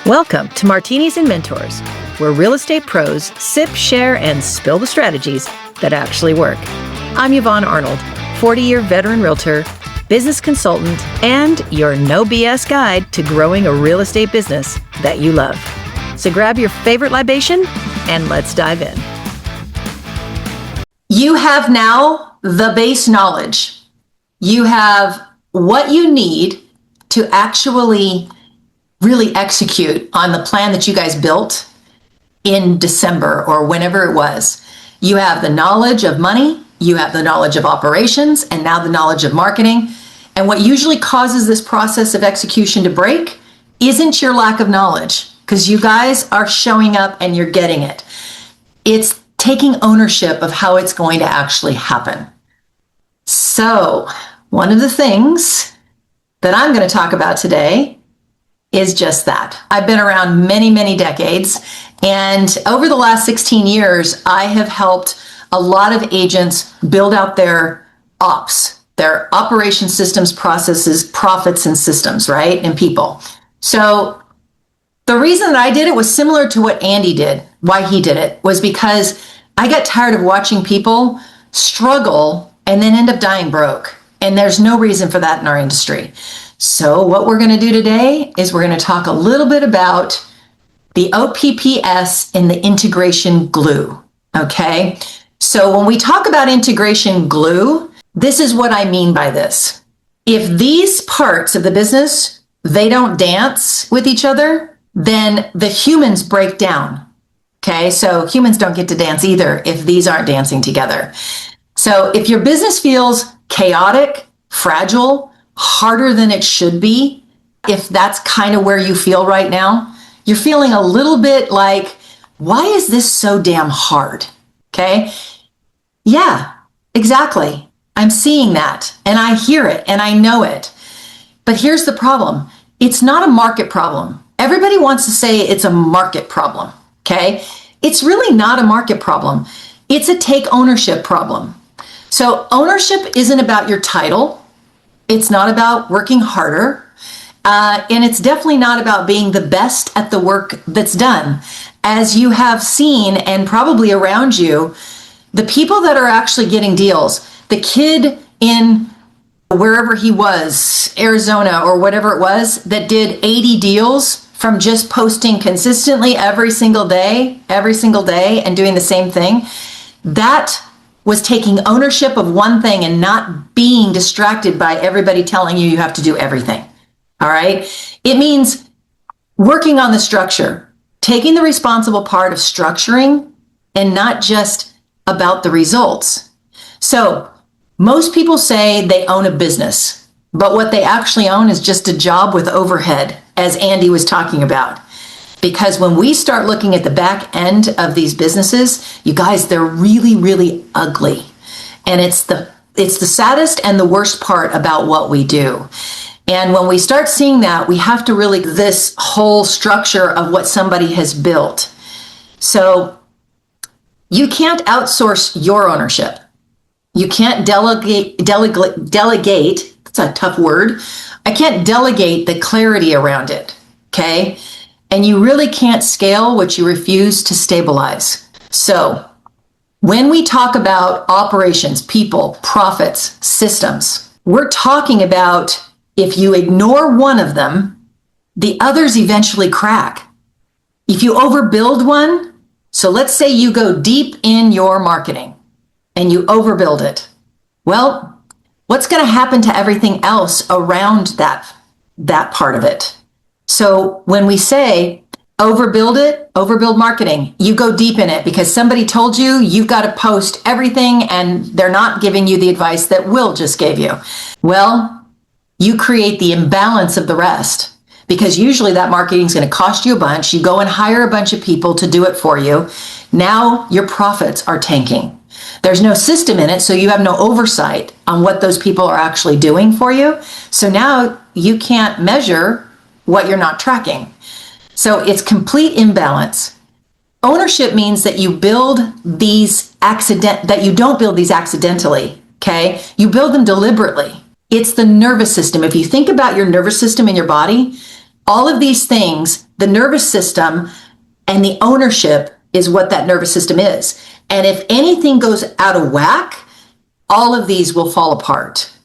Welcome to Martinis and Mentors, where real estate pros sip, share, and spill the strategies that actually work. I'm Yvonne Arnold, 40-year veteran realtor, business consultant, and your no BS guide to growing a real estate business that you love. So grab your favorite libation and let's dive in. You have now the base knowledge. You have what you need to actually really execute on the plan that you guys built in December or whenever it was. You have the knowledge of money, you have the knowledge of operations, and now the knowledge of marketing. And what usually causes this process of execution to break isn't your lack of knowledge, because you guys are showing up and you're getting it. It's taking ownership of how it's going to actually happen. So, one of the things that I'm going to talk about today is just that. I've been around many, many decades, and over the last 16 years, I have helped a lot of agents build out their ops, their operation systems, processes, profits, and systems, right? And people. So the reason that I did it was similar to what Andy did, why he did it, was because I got tired of watching people struggle and then end up dying broke. And there's no reason for that in our industry. So what we're going to do today is we're going to talk a little bit about the O.P.P.S and the integration glue. Okay. So when we talk about integration glue, this is what I mean by this. If these parts of the business, they don't dance with each other, then the humans break down. Okay. So humans don't get to dance either if these aren't dancing together. So if your business feels chaotic, fragile, harder than it should be, if that's kind of where you feel right now, you're feeling a little bit like, why is this so damn hard? Okay. Yeah, exactly. I'm seeing that and I hear it and I know it. But here's the problem. It's not a market problem. Everybody wants to say it's a market problem. Okay. It's really not a market problem. It's a take ownership problem. So ownership isn't about your title. It's not about working harder. And it's definitely not about being the best at the work that's done. As you have seen, and probably around you, the people that are actually getting deals, the kid in wherever he was, Arizona or whatever it was, that did 80 deals from just posting consistently every single day, and doing the same thing, that was taking ownership of one thing and not being distracted by everybody telling you have to do everything. All right. It means working on the structure, taking the responsible part of structuring and not just about the results. So most people say they own a business, but what they actually own is just a job with overhead, as Andy was talking about. Because when we start looking at the back end of these businesses, you guys, they're really, really ugly. And it's the saddest and the worst part about what we do. And when we start seeing that, we have to really, this whole structure of what somebody has built. So you can't outsource your ownership. You can't delegate, that's a tough word. I can't delegate the clarity around it, okay? And you really can't scale what you refuse to stabilize. So when we talk about operations, people, profits, systems, we're talking about if you ignore one of them, the others eventually crack. If you overbuild one, so let's say you go deep in your marketing and you overbuild it. Well, what's going to happen to everything else around that part of it? So when we say overbuild marketing, you go deep in it because somebody told you you've got to post everything and they're not giving you the advice that Will just gave you. Well, you create the imbalance of the rest because usually that marketing is going to cost you a bunch. You go and hire a bunch of people to do it for you. Now your profits are tanking. There's no system in it, so you have no oversight on what those people are actually doing for you. So now you can't measure what you're not tracking. So it's complete imbalance. Ownership means that you build these you don't build these accidentally, okay? You build them deliberately. It's the nervous system. If you think about your nervous system in your body, all of these things The nervous system and the ownership is what that nervous system is. And if anything goes out of whack, all of these will fall apart.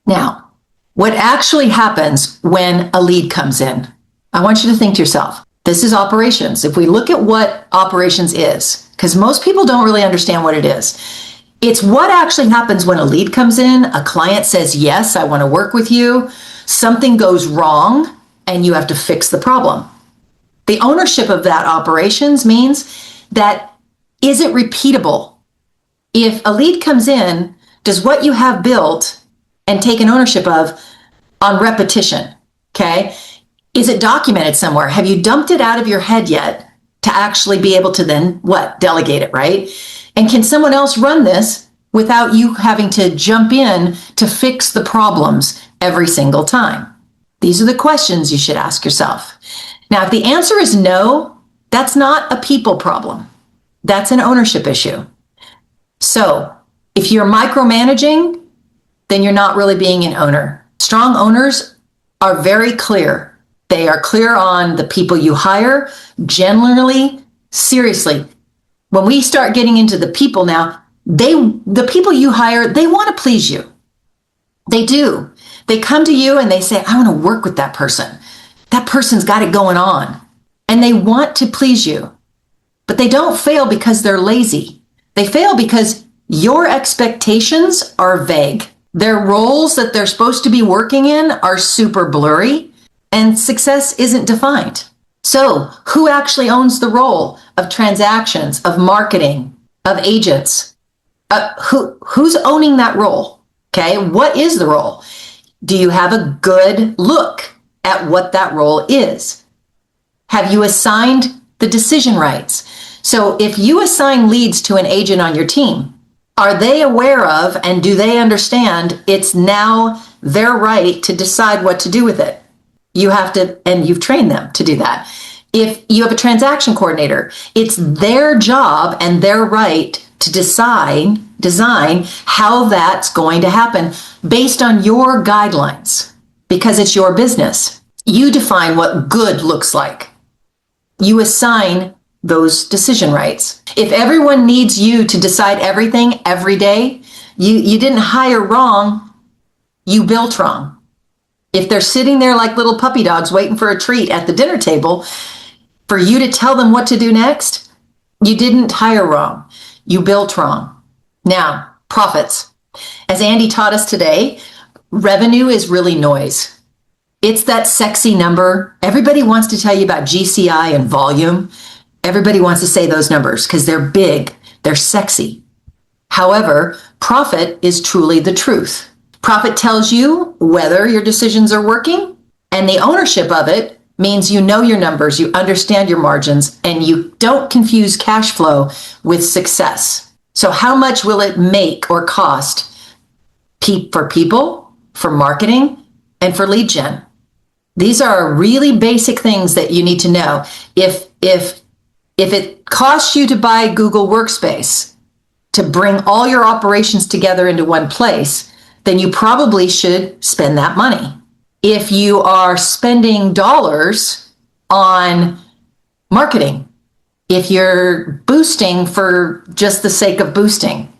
Now, what actually happens when a lead comes in? I want you to think to yourself, this is operations. If we look at what operations is, because most people don't really understand what it is, it's what actually happens when a lead comes in, a client says, yes, I want to work with you, something goes wrong, and you have to fix the problem. The ownership of that operations means that, is it repeatable? If a lead comes in, does what you have built and taken ownership of on repetition, okay? Is it documented somewhere? Have you dumped it out of your head yet to actually be able to then, what, delegate it, right? And can someone else run this without you having to jump in to fix the problems every single time? These are the questions you should ask yourself. Now, if the answer is no, that's not a people problem. That's an ownership issue. So if you're micromanaging, then you're not really being an owner. Strong owners are very clear. They are clear on the people you hire. Generally, seriously, when we start getting into the people now, the people you hire, they want to please you. They do. They come to you and they say, I want to work with that person. That person's got it going on. And they want to please you. But they don't fail because they're lazy. They fail because your expectations are vague. Their roles that they're supposed to be working in are super blurry, and success isn't defined. So who actually owns the role of transactions, of marketing, of agents? Who's owning that role? Okay, what is the role? Do you have a good look at what that role is? Have you assigned the decision rights? So if you assign leads to an agent on your team, are they aware of and do they understand it's now their right to decide what to do with it? You have to, and you've trained them to do that. If you have a transaction coordinator, it's their job and their right to design how that's going to happen based on your guidelines, because it's your business. You define what good looks like. You assign those decision rights. If everyone needs you to decide everything every day, you didn't hire wrong, you built wrong. If they're sitting there like little puppy dogs waiting for a treat at the dinner table for you to tell them what to do next, you didn't hire wrong, you built wrong. Now, profits. As Andy taught us today, revenue is really noise. It's that sexy number. Everybody wants to tell you about GCI and volume. Everybody wants to say those numbers because they're big, they're sexy. However, profit is truly the truth. Profit tells you whether your decisions are working, and the ownership of it means you know your numbers, you understand your margins, and you don't confuse cash flow with success. So how much will it make or cost for people, for marketing, and for lead gen? These are really basic things that you need to know. If it costs you to buy Google Workspace to bring all your operations together into one place, then you probably should spend that money. If you are spending dollars on marketing, if you're boosting for just the sake of boosting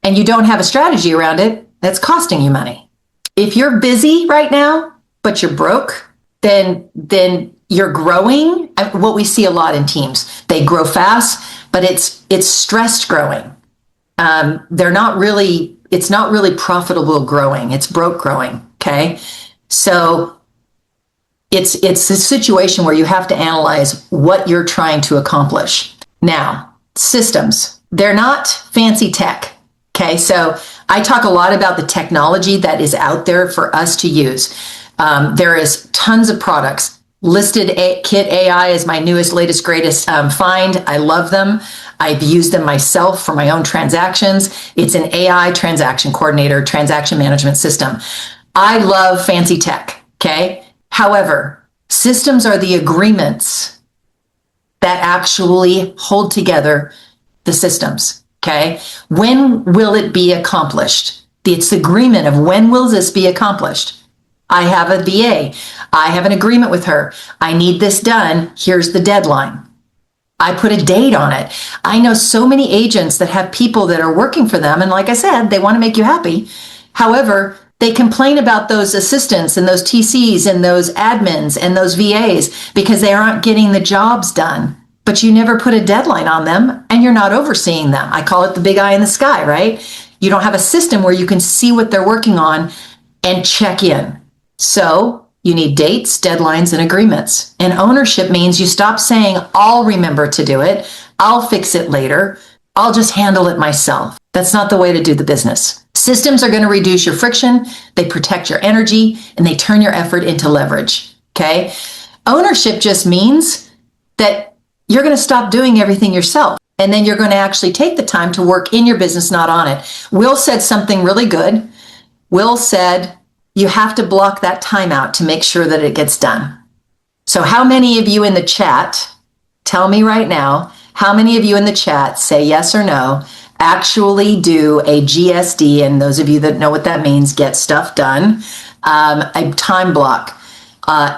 and you don't have a strategy around it, that's costing you money. If you're busy right now, but you're broke, then you're growing. What we see a lot in teams, they grow fast, but it's stressed growing. It's not really profitable growing. It's broke growing. Okay. So it's a situation where you have to analyze what you're trying to accomplish. Now, systems, they're not fancy tech. Okay. So I talk a lot about the technology that is out there for us to use. There is tons of products. Listed Kit AI is my newest, latest, greatest find. I love them. I've used them myself for my own transactions. It's an AI transaction coordinator, transaction management system. I love fancy tech, okay? However, systems are the agreements that actually hold together the systems, okay? When will it be accomplished? It's the agreement of when will this be accomplished? I have a VA. I have an agreement with her. I need this done. Here's the deadline. I put a date on it. I know so many agents that have people that are working for them. And like I said, they want to make you happy. However, they complain about those assistants and those TCs and those admins and those VAs because they aren't getting the jobs done. But you never put a deadline on them and you're not overseeing them. I call it the big eye in the sky, right? You don't have a system where you can see what they're working on and check in. So you need dates, deadlines, and agreements. And ownership means you stop saying, I'll remember to do it. I'll fix it later. I'll just handle it myself. That's not the way to do the business. Systems are going to reduce your friction. They protect your energy and they turn your effort into leverage. Okay. Ownership just means that you're going to stop doing everything yourself. And then you're going to actually take the time to work in your business, not on it. Will said something really good. Will said, you have to block that time out to make sure that it gets done. So how many of you in the chat, tell me right now, how many of you in the chat say yes or no, actually do a GSD, and those of you that know what that means, get stuff done, a time block,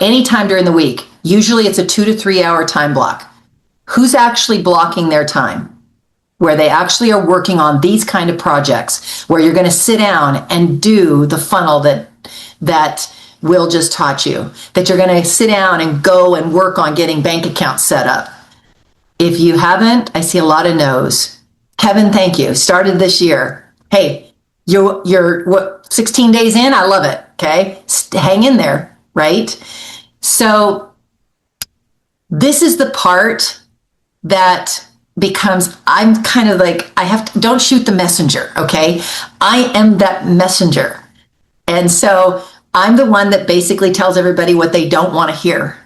anytime during the week. Usually it's a 2 to 3 hour time block. Who's actually blocking their time? Where they actually are working on these kind of projects, where you're going to sit down and do the funnel that Will just taught you, that you're going to sit down and go and work on getting bank accounts set up. If you haven't, I see a lot of no's. Kevin, thank you. Started this year. Hey, you're what, 16 days in? I love it. Okay. Hang in there. Right. So this is the part that becomes, I'm kind of like, don't shoot the messenger. Okay. I am that messenger. And so I'm the one that basically tells everybody what they don't want to hear.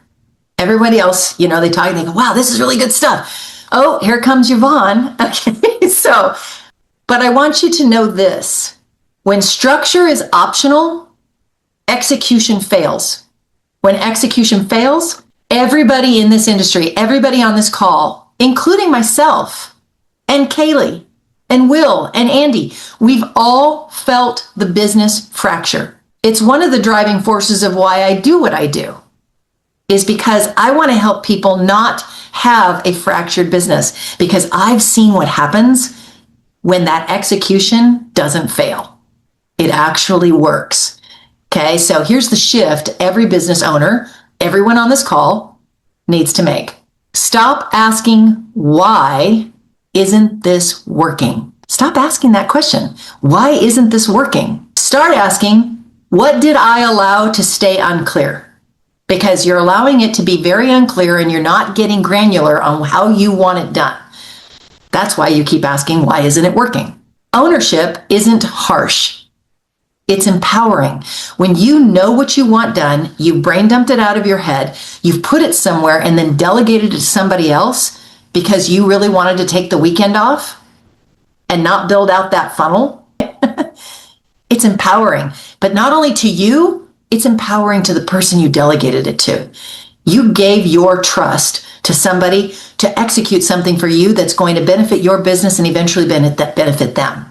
Everybody else, they talk and they go, wow, this is really good stuff. Oh, here comes Yvonne. Okay. So, but I want you to know this. When structure is optional, execution fails. When execution fails, everybody in this industry, everybody on this call, including myself and Kaylee and Will and Andy, we've all felt the business fracture. It's one of the driving forces of why I do what I do, is because I want to help people not have a fractured business, because I've seen what happens when that execution doesn't fail. It actually works. Okay, so here's the shift every business owner, everyone on this call needs to make. Stop asking, why isn't this working? Stop asking that question. Why isn't this working? Start asking, what did I allow to stay unclear? Because you're allowing it to be very unclear and you're not getting granular on how you want it done. That's why you keep asking, why isn't it working? Ownership isn't harsh. It's empowering. When you know what you want done, you brain dumped it out of your head, you've put it somewhere and then delegated it to somebody else because you really wanted to take the weekend off and not build out that funnel. It's empowering, but not only to you, it's empowering to the person you delegated it to. You gave your trust to somebody to execute something for you that's going to benefit your business and eventually benefit them.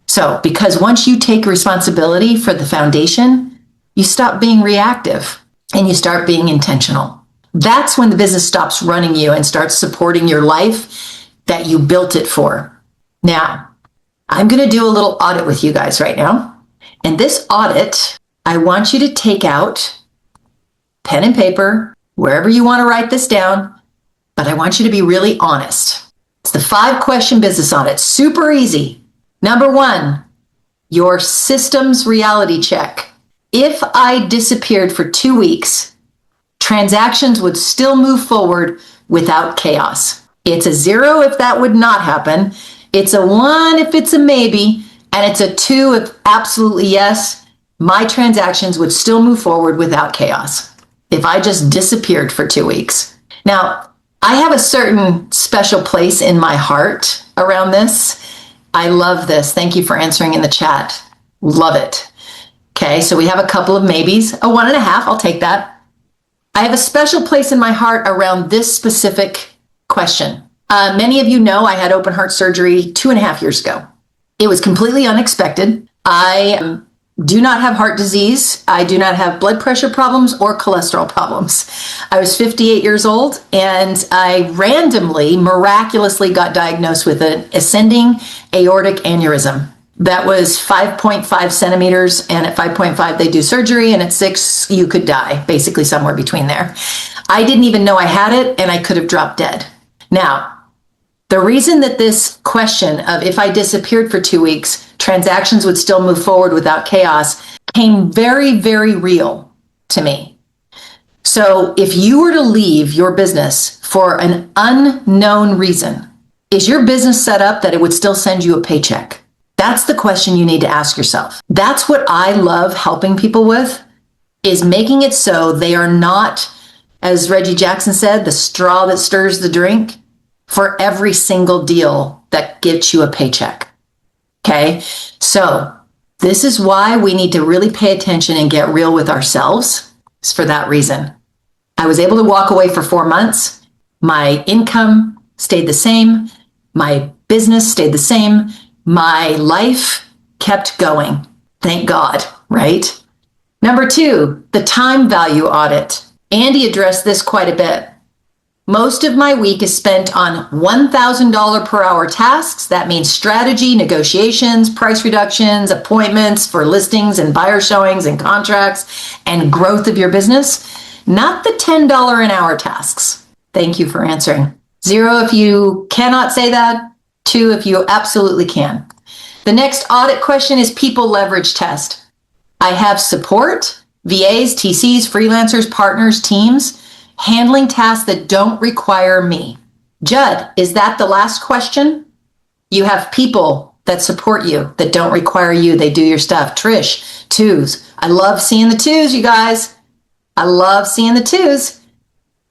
So, because once you take responsibility for the foundation, you stop being reactive and you start being intentional. That's when the business stops running you and starts supporting your life that you built it for. Now, I'm going to do a little audit with you guys right now. And this audit, I want you to take out pen and paper, wherever you want to write this down, but I want you to be really honest. It's the 5-question business audit. Super easy. Number 1, your systems reality check. If I disappeared for 2 weeks, transactions would still move forward without chaos. It's a 0 if that would not happen. It's a 1 if it's a maybe, and it's a 2 if absolutely yes. My transactions would still move forward without chaos if I just disappeared for 2 weeks. Now, I have a certain special place in my heart around this. I love this. Thank you for answering in the chat. Love it. Okay, so we have a couple of maybes. A 1.5, I'll take that. I have a special place in my heart around this specific question. Many of you know I had open heart surgery 2.5 years ago. It was completely unexpected. I do not have heart disease. I do not have blood pressure problems or cholesterol problems. I was 58 years old and I randomly, miraculously got diagnosed with an ascending aortic aneurysm. That was 5.5 centimeters, and at 5.5 they do surgery, and at 6 you could die, basically somewhere between there. I didn't even know I had it, and I could have dropped dead. Now, the reason that this question of if I disappeared for 2 weeks, transactions would still move forward without chaos came very, very real to me. So if you were to leave your business for an unknown reason, is your business set up that it would still send you a paycheck? That's the question you need to ask yourself. That's what I love helping people with, is making it so they are not, as Reggie Jackson said, the straw that stirs the drink for every single deal that gets you a paycheck. Okay? So this is why we need to really pay attention and get real with ourselves. It's for that reason. I was able to walk away for 4 months. My income stayed the same. My business stayed the same. My life kept going. Thank God, right? Number 2, the time value audit. Andy addressed this quite a bit. Most of my week is spent on $1,000 per hour tasks. That means strategy, negotiations, price reductions, appointments for listings and buyer showings and contracts and growth of your business, not the $10 an hour tasks. Thank you for answering. 0 if you cannot say that. 2 if you absolutely can. The next audit question is people leverage test. I have support, VAs, TCs, freelancers, partners, teams, handling tasks that don't require me. Judd, is that the last question? You have people that support you, that don't require you. They do your stuff. Trish, 2s. I love seeing the 2s, you guys. I love seeing the 2s.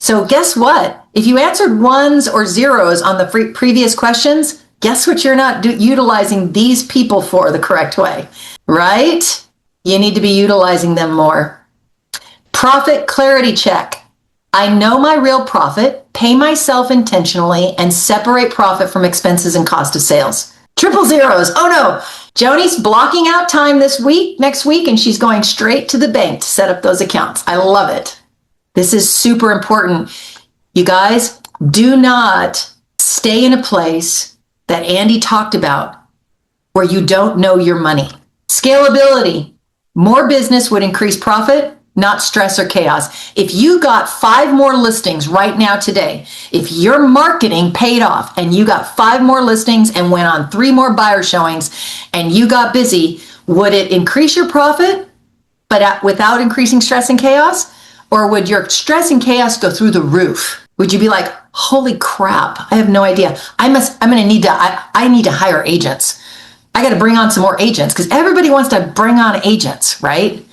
So guess what? If you answered 1s or 0s on the previous questions, guess what you're not utilizing these people for the correct way, right? You need to be utilizing them more. Profit clarity check. I know my real profit, pay myself intentionally, and separate profit from expenses and cost of sales. 000s. Oh no, Joni's blocking out time next week, and she's going straight to the bank to set up those accounts. I love it. This is super important. You guys, do not stay in a place that Andy talked about where you don't know your money. Scalability. More business would increase profit, not stress or chaos. If you got 5 more listings right now today, if your marketing paid off and you got 5 more listings and went on 3 more buyer showings and you got busy, would it increase your profit but without increasing stress and chaos? Or would your stress and chaos go through the roof? Would you be like, holy crap, I have no idea. I need to hire agents. I got to bring on some more agents because everybody wants to bring on agents, right?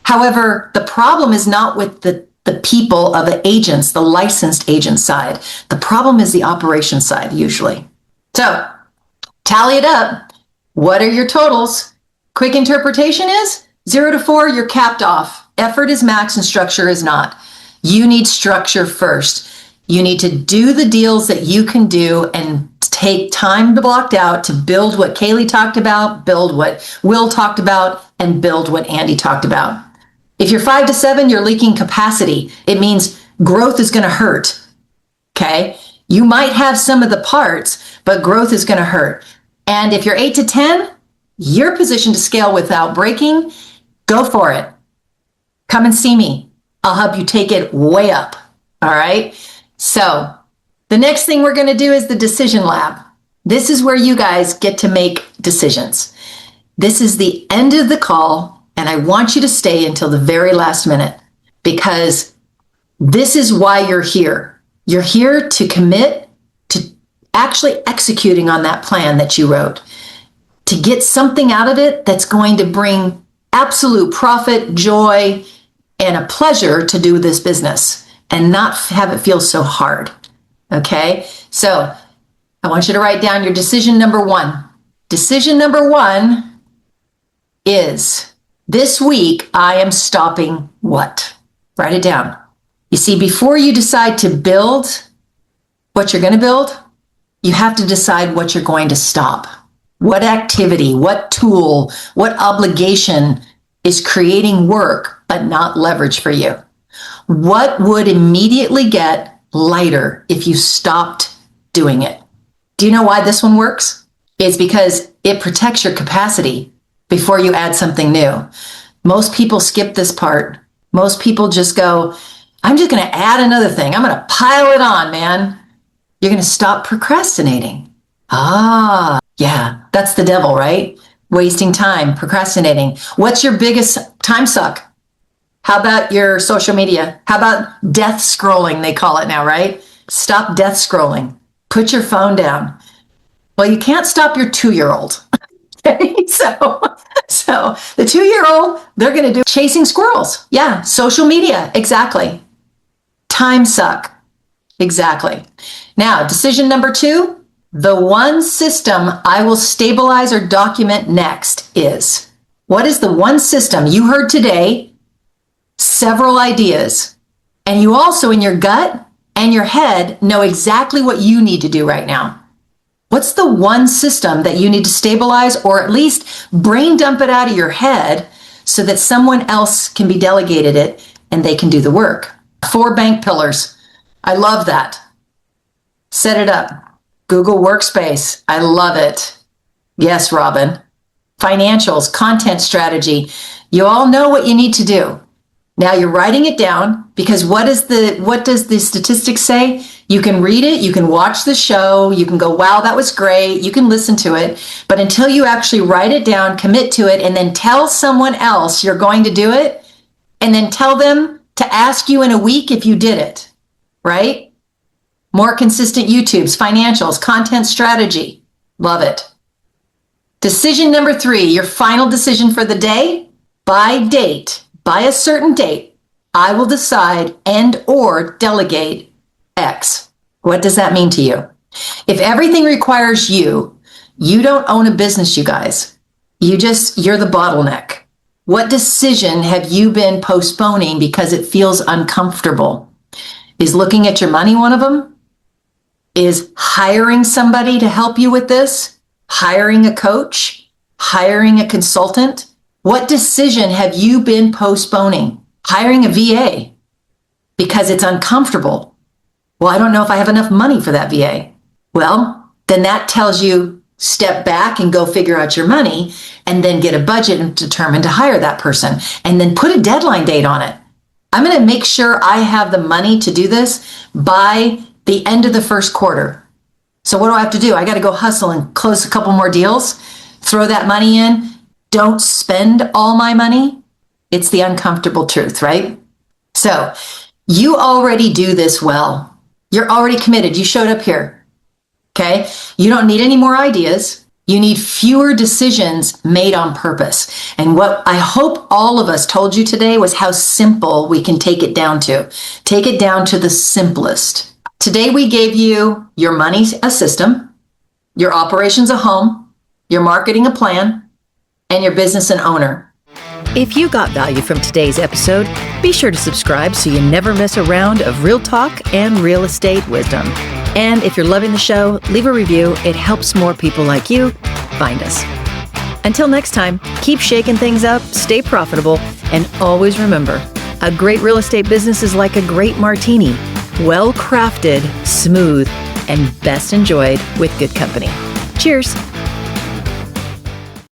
However, the problem is not with the people of the agents, the licensed agent side. The problem is the operation side usually. So tally it up. What are your totals? Quick interpretation is 0 to 4, you're capped off. Effort is max and structure is not. You need structure first. You need to do the deals that you can do and take time blocked out to build what Kaylee talked about, build what Will talked about, and build what Andy talked about. If you're 5 to 7, you're leaking capacity. It means growth is going to hurt. Okay? You might have some of the parts, but growth is going to hurt. And if you're 8 to 10, you're positioned to scale without breaking. Go for it. Come and see me. I'll help you take it way up. All right? So the next thing we're going to do is the decision lab. This is where you guys get to make decisions. This is the end of the call, and I want you to stay until the very last minute because this is why you're here. You're here to commit to actually executing on that plan that you wrote, to get something out of it that's going to bring absolute profit, joy, and a pleasure to do this business and not have it feel so hard. Okay? So I want you to write down your decision number 1. Decision number 1 is this week I am stopping what? Write it down. You see, before you decide to build what you're going to build, you have to decide what you're going to stop. What activity, what tool, what obligation is creating work but not leverage for you? What would immediately get lighter if you stopped doing it? Do you know why this one works? It's because it protects your capacity before you add something new. Most people skip this part. Most people just go, I'm just going to add another thing. I'm going to pile it on, man. You're going to stop procrastinating. Yeah, that's the devil, right? Wasting time, procrastinating. What's your biggest time suck? How about your social media? How about death scrolling, they call it now, right? Stop death scrolling. Put your phone down. Well, you can't stop your 2-year-old. Okay, so the 2-year-old, they're going to do chasing squirrels. Yeah, social media, exactly. Time suck, exactly. Now, decision number 2, the one system I will stabilize or document next is, what is the one system you heard today? Several ideas. And you also in your gut and your head know exactly what you need to do right now. What's the one system that you need to stabilize or at least brain dump it out of your head so that someone else can be delegated it and they can do the work? 4 bank pillars. I love that. Set it up. Google Workspace. I love it. Yes, Robin. Financials, content strategy. You all know what you need to do. Now you're writing it down because what does the statistics say? You can read it, you can watch the show, you can go, wow, that was great, you can listen to it, but until you actually write it down, commit to it, and then tell someone else you're going to do it, and then tell them to ask you in a week if you did it, right? More consistent YouTubes, financials, content strategy. Love it. Decision number 3, your final decision for the day, by a certain date, I will decide and or delegate X. What does that mean to you? If everything requires you don't own a business, you guys. You're the bottleneck. What decision have you been postponing because it feels uncomfortable? Is looking at your money one of them? Is hiring somebody to help you with this? Hiring a coach? Hiring a consultant? What decision have you been postponing? Hiring a VA because it's uncomfortable. Well, I don't know if I have enough money for that VA. Well, then that tells you step back and go figure out your money and then get a budget and determine to hire that person and then put a deadline date on it. I'm going to make sure I have the money to do this by the end of the first quarter. So what do I have to do? I got to go hustle and close a couple more deals, throw that money in. Don't spend all my money. It's the uncomfortable truth, right? So you already do this well. You're already committed. You showed up here. Okay. You don't need any more ideas. You need fewer decisions made on purpose. And what I hope all of us told you today was how simple we can take it down to. Take it down to the simplest. Today we gave you your money a system, your operations a home, your marketing a plan, and your business an owner. If you got value from today's episode, be sure to subscribe so you never miss a round of real talk and real estate wisdom. And if you're loving the show, leave a review. It helps more people like you find us. Until next time, keep shaking things up, stay profitable, and always remember, a great real estate business is like a great martini, well crafted, smooth, and best enjoyed with good company. Cheers.